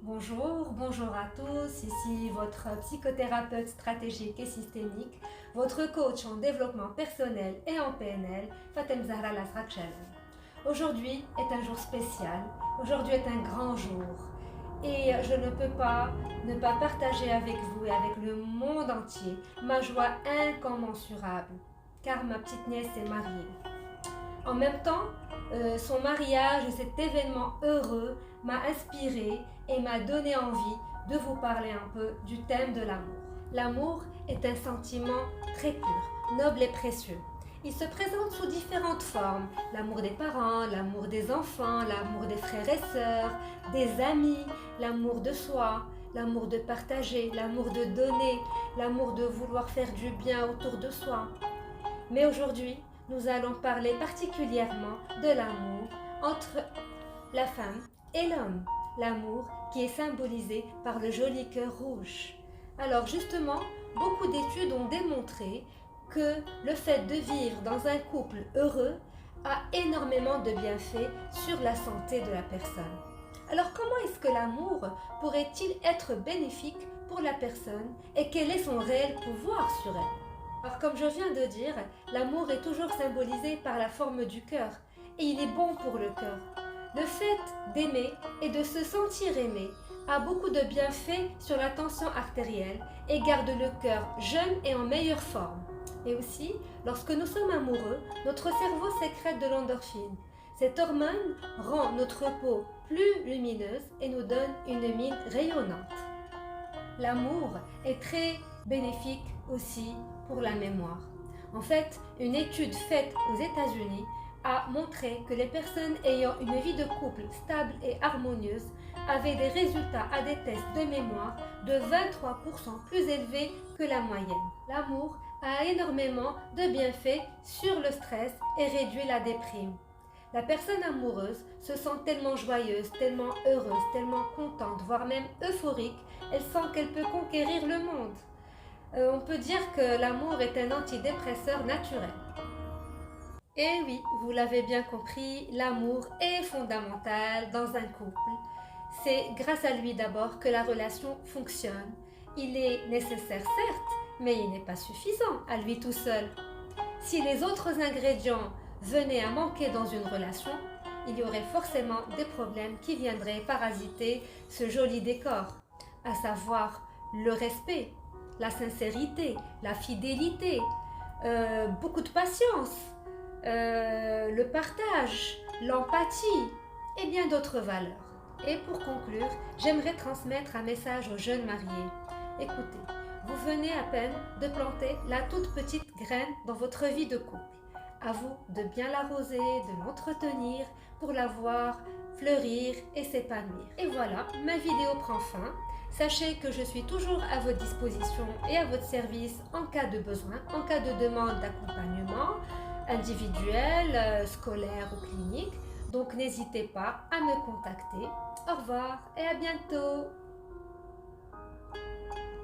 Bonjour à tous, ici votre psychothérapeute stratégique et systémique, votre coach en développement personnel et en PNL, Fatem Zahra Lasrakchel. Aujourd'hui est un jour spécial, aujourd'hui est un grand jour et je ne peux pas ne pas partager avec vous et avec le monde entier ma joie incommensurable car ma petite nièce est mariée. En même temps, son mariage et cet événement heureux m'a inspiré et m'a donné envie de vous parler un peu du thème de l'amour. L'amour est un sentiment très pur, noble et précieux. Il se présente sous différentes formes. L'amour des parents, l'amour des enfants, l'amour des frères et sœurs, des amis, l'amour de soi, l'amour de partager, l'amour de donner, l'amour de vouloir faire du bien autour de soi. Mais aujourd'hui, nous allons parler particulièrement de l'amour entre la femme et l'homme. L'amour qui est symbolisé par le joli cœur rouge. Alors justement, beaucoup d'études ont démontré que le fait de vivre dans un couple heureux a énormément de bienfaits sur la santé de la personne. Alors comment est-ce que l'amour pourrait-il être bénéfique pour la personne et quel est son réel pouvoir sur elle? Alors comme je viens de dire, l'amour est toujours symbolisé par la forme du cœur et il est bon pour le cœur. Le fait d'aimer et de se sentir aimé a beaucoup de bienfaits sur la tension artérielle et garde le cœur jeune et en meilleure forme. Et aussi, lorsque nous sommes amoureux, notre cerveau sécrète de l'endorphine. Cette hormone rend notre peau plus lumineuse et nous donne une mine rayonnante. L'amour est très bénéfique aussi pour la mémoire. En fait, une étude faite aux États-Unis a montré que les personnes ayant une vie de couple stable et harmonieuse avaient des résultats à des tests de mémoire de 23% plus élevés que la moyenne. L'amour a énormément de bienfaits sur le stress et réduit la déprime. La personne amoureuse se sent tellement joyeuse, tellement heureuse, tellement contente, voire même euphorique, elle sent qu'elle peut conquérir le monde. On peut dire que l'amour est un antidépresseur naturel. Et oui, vous l'avez bien compris, l'amour est fondamental dans un couple. C'est grâce à lui d'abord que la relation fonctionne. Il est nécessaire certes, mais il n'est pas suffisant à lui tout seul. Si les autres ingrédients venaient à manquer dans une relation, il y aurait forcément des problèmes qui viendraient parasiter ce joli décor, à savoir le respect, la sincérité, la fidélité, beaucoup de patience, le partage, l'empathie et bien d'autres valeurs. Et pour conclure, j'aimerais transmettre un message aux jeunes mariés. Écoutez, vous venez à peine de planter la toute petite graine dans votre vie de couple. À vous de bien l'arroser, de l'entretenir pour la voir fleurir et s'épanouir. Et voilà, ma vidéo prend fin. Sachez que je suis toujours à votre disposition et à votre service en cas de besoin, en cas de demande d'accompagnement individuel, scolaire ou clinique. Donc n'hésitez pas à me contacter. Au revoir et à bientôt.